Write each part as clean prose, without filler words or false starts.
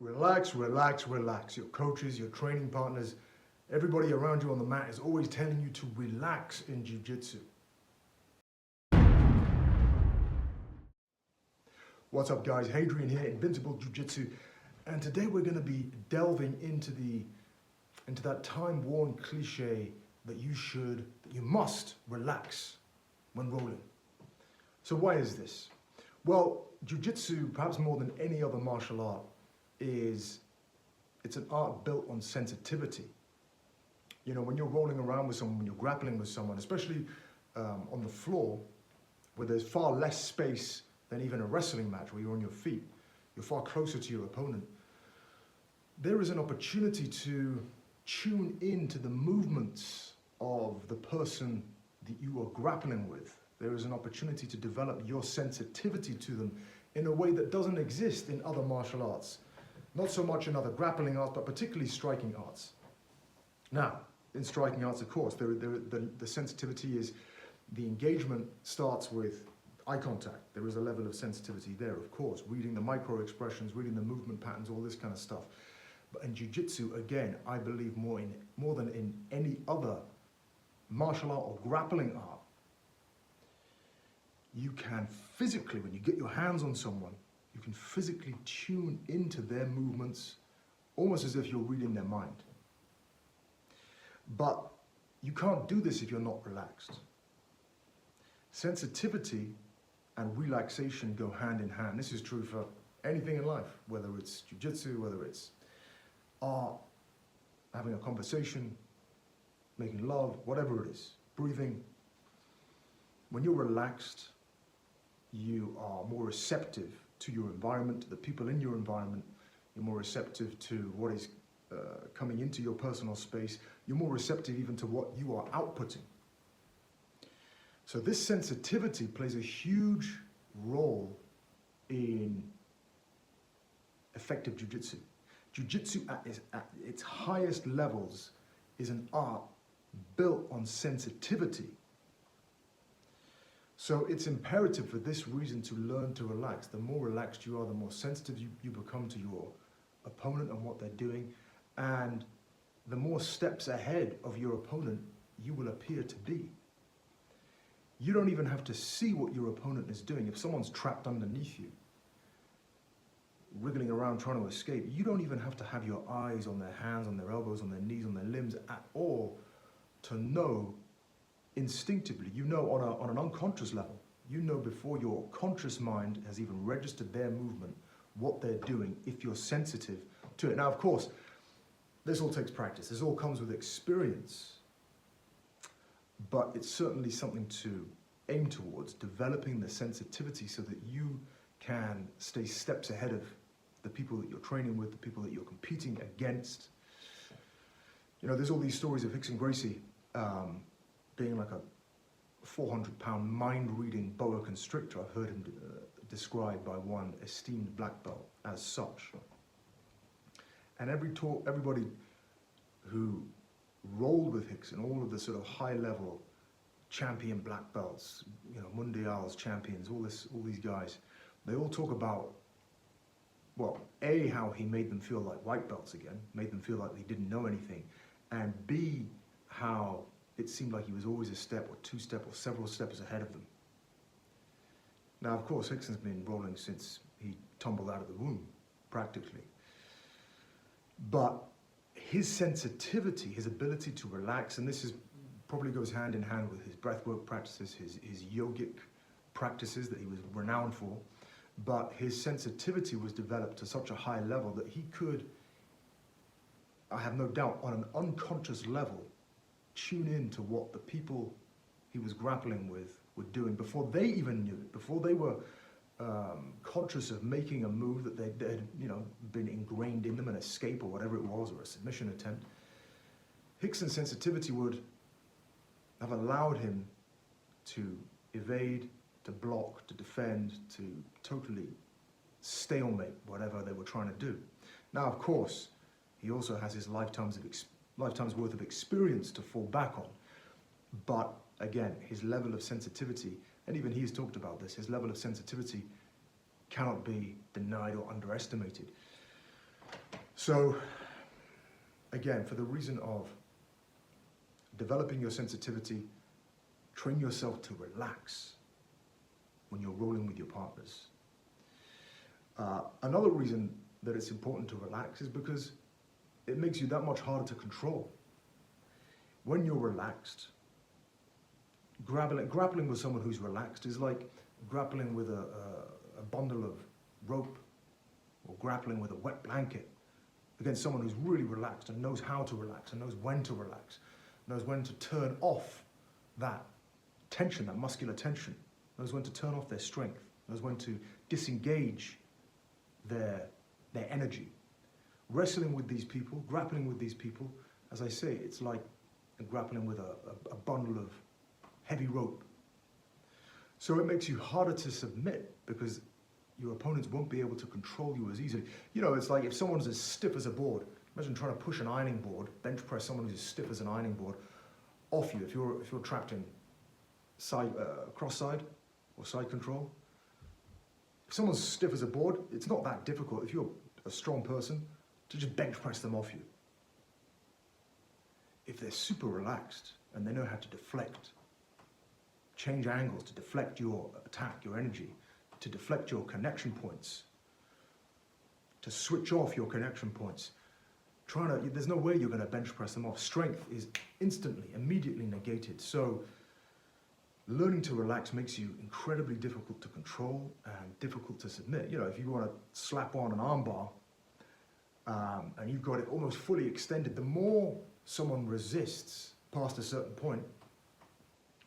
Relax, relax, relax. Your coaches, your training partners, everybody around you on the mat is always telling you to relax in jiu-jitsu. What's up guys, Hadrian here, Invincible Jiu-Jitsu, and today we're going to be delving into that time-worn cliche that you must relax when rolling. So why is this? Well, jiu-jitsu, perhaps more than any other martial art, it's an art built on sensitivity. You know, when you're rolling around with someone, when you're grappling with someone, especially on the floor, where there's far less space than even a wrestling match where you're on your feet, you're far closer to your opponent, there is an opportunity to tune into the movements of the person that you are grappling with. There is an opportunity to develop your sensitivity to them in a way that doesn't exist in other martial arts. Not so much in other grappling arts, but particularly striking arts. Now, in striking arts, of course, the sensitivity is, the engagement starts with eye contact. There is a level of sensitivity there, of course, reading the micro expressions, reading the movement patterns, all this kind of stuff. But in jiu-jitsu, again, I believe more than in any other martial art or grappling art, you can physically, when you get your hands on someone, you can physically tune into their movements almost as if you're reading their mind. But you can't do this if you're not relaxed. Sensitivity and relaxation go hand in hand. This is true for anything in life, whether it's jiu-jitsu, whether it's art, having a conversation, making love, whatever it is, breathing. When you're relaxed, you are more receptive to your environment, to the people in your environment. You're more receptive to what is coming into your personal space. You're more receptive even to what you are outputting. So this sensitivity plays a huge role in effective jiu-jitsu. Jiu-jitsu at its highest levels is an art built on sensitivity. So it's imperative for this reason to learn to relax. The more relaxed you are, the more sensitive you become to your opponent and what they're doing, and the more steps ahead of your opponent you will appear to be. You don't even have to see what your opponent is doing. If someone's trapped underneath you, wriggling around trying to escape, you don't even have to have your eyes on their hands, on their elbows, on their knees, on their limbs at all to know instinctively. You know on an unconscious level, you know before your conscious mind has even registered their movement, what they're doing, if you're sensitive to it. Now, of course, this all takes practice. This all comes with experience. But it's certainly something to aim towards, developing the sensitivity so that you can stay steps ahead of the people that you're training with, the people that you're competing against. You know, there's all these stories of Rickson Gracie being like a 400-pound mind-reading boa constrictor. I've heard him described by one esteemed black belt as such. And everybody who rolled with Rickson, all of the sort of high-level champion black belts, you know, mundials, champions, all these guys, they all talk about, well, A, how he made them feel like white belts again, made them feel like they didn't know anything, and B, how it seemed like he was always a step or two step or several steps ahead of them. Now, of course, Rickson's been rolling since he tumbled out of the womb, practically. But his sensitivity, his ability to relax, and this probably goes hand in hand with his breathwork practices, his yogic practices that he was renowned for, but his sensitivity was developed to such a high level that he could, I have no doubt, on an unconscious level, tune in to what the people he was grappling with were doing before they even knew it, before they were conscious of making a move that they had, you know, been ingrained in them, an escape or whatever it was, or a submission attempt. Rickson's sensitivity would have allowed him to evade, to block, to defend, to totally stalemate whatever they were trying to do. Now, of course, he also has his lifetime's worth of experience to fall back on. But again, his level of sensitivity, and even he's talked about this, his level of sensitivity cannot be denied or underestimated. So, again, for the reason of developing your sensitivity, train yourself to relax when you're rolling with your partners. Another reason that it's important to relax is because it makes you that much harder to control. When you're relaxed, grappling with someone who's relaxed is like grappling with a bundle of rope, or grappling with a wet blanket against someone who's really relaxed and knows how to relax and knows when to relax, knows when to turn off that tension, that muscular tension, knows when to turn off their strength, knows when to disengage their energy. Wrestling with these people, grappling with these people, as I say, it's like grappling with a bundle of heavy rope. So it makes you harder to submit because your opponents won't be able to control you as easily. You know, it's like if someone's as stiff as a board, imagine trying to push an ironing board, bench press someone who's as stiff as an ironing board off you if you're trapped in cross side or side control. If someone's stiff as a board, it's not that difficult if you're a strong person to just bench press them off you. If they're super relaxed and they know how to deflect, change angles to deflect your attack, your energy, to deflect your connection points, to switch off your connection points, there's no way you're going to bench press them off. Strength is instantly, immediately negated. So learning to relax makes you incredibly difficult to control and difficult to submit. You know, if you want to slap on an arm bar and you've got it almost fully extended, the more someone resists past a certain point,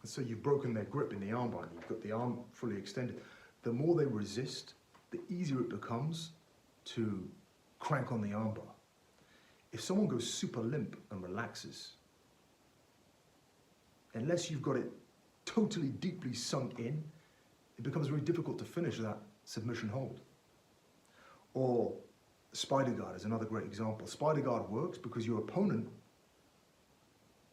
and so you've broken their grip in the arm bar and you've got the arm fully extended, the more they resist, the easier it becomes to crank on the arm bar. If someone goes super limp and relaxes, unless you've got it totally deeply sunk in, it becomes very difficult to finish that submission hold. Or spider guard is another great example. Spider guard works because your opponent,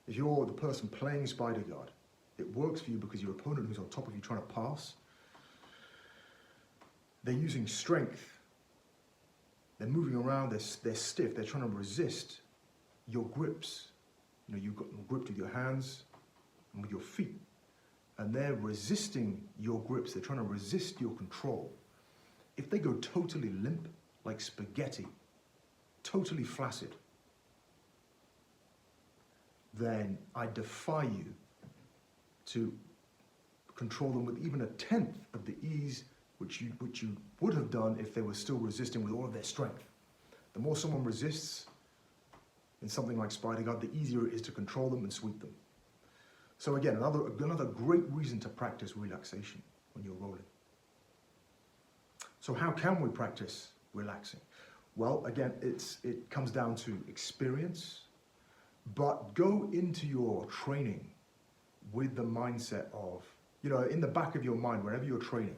if you're the person playing spider guard, it works for you because your opponent who's on top of you trying to pass, they're using strength. They're moving around, they're stiff, they're trying to resist your grips. You know, you've got them gripped with your hands and with your feet. And they're resisting your grips, they're trying to resist your control. If they go totally limp, like spaghetti, totally flaccid, then I defy you to control them with even a tenth of the ease which you would have done if they were still resisting with all of their strength. The more someone resists in something like spider guard, the easier it is to control them and sweep them. So again, another great reason to practice relaxation when you're rolling. So how can we practice relaxing? Well, again, it comes down to experience, but go into your training with the mindset of, you know, in the back of your mind, whenever you're training,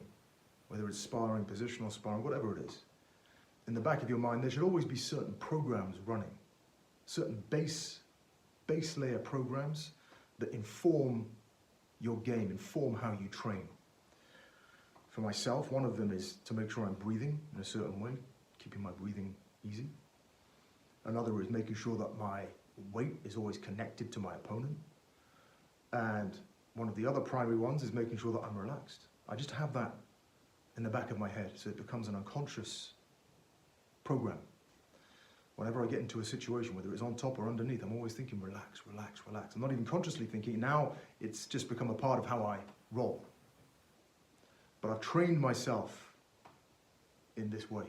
whether it's sparring, positional sparring, whatever it is, in the back of your mind, there should always be certain programs running, certain base layer programs that inform your game, inform how you train. For myself, one of them is to make sure I'm breathing in a certain way, keeping my breathing easy. Another is making sure that my weight is always connected to my opponent. And one of the other primary ones is making sure that I'm relaxed. I just have that in the back of my head, so it becomes an unconscious program. Whenever I get into a situation, whether it's on top or underneath, I'm always thinking, relax, relax, relax. I'm not even consciously thinking. Now it's just become a part of how I roll. But I've trained myself in this way.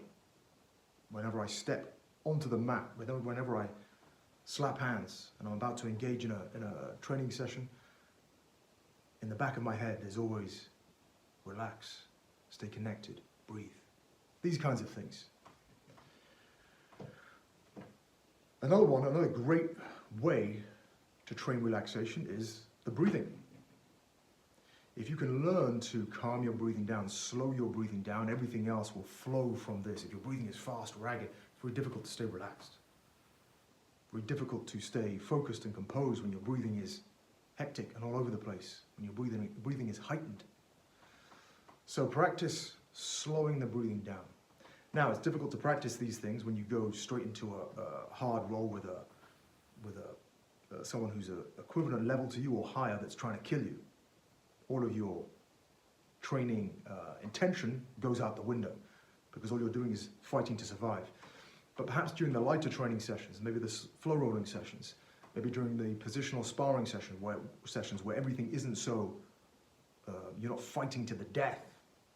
Whenever I step onto the mat, whenever I slap hands and I'm about to engage in a training session, in the back of my head there's always relax, stay connected, breathe. These kinds of things. Another great way to train relaxation is the breathing. If you can learn to calm your breathing down, slow your breathing down, everything else will flow from this. If your breathing is fast, ragged, it's very difficult to stay relaxed. Very difficult to stay focused and composed when your breathing is hectic and all over the place, when your breathing is heightened. So practice slowing the breathing down. Now, it's difficult to practice these things when you go straight into a hard role with someone who's a equivalent level to you or higher that's trying to kill you. All of your training intention goes out the window because all you're doing is fighting to survive. But perhaps during the lighter training sessions, maybe the flow rolling sessions, maybe during the positional sparring sessions where everything isn't so, you're not fighting to the death,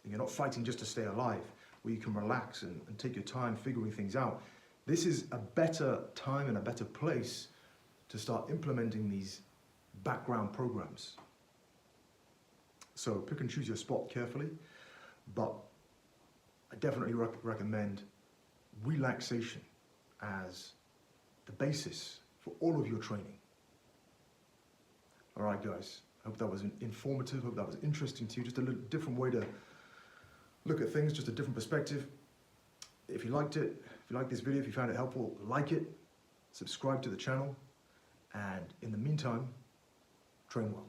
and you're not fighting just to stay alive, where you can relax and take your time figuring things out. This is a better time and a better place to start implementing these background programs. So pick and choose your spot carefully, but I definitely recommend relaxation as the basis for all of your training. All right, guys, I hope that was informative, hope that was interesting to you, just a little different way to look at things, just a different perspective. If you liked it, if you liked this video, if you found it helpful, like it, subscribe to the channel, and in the meantime, train well.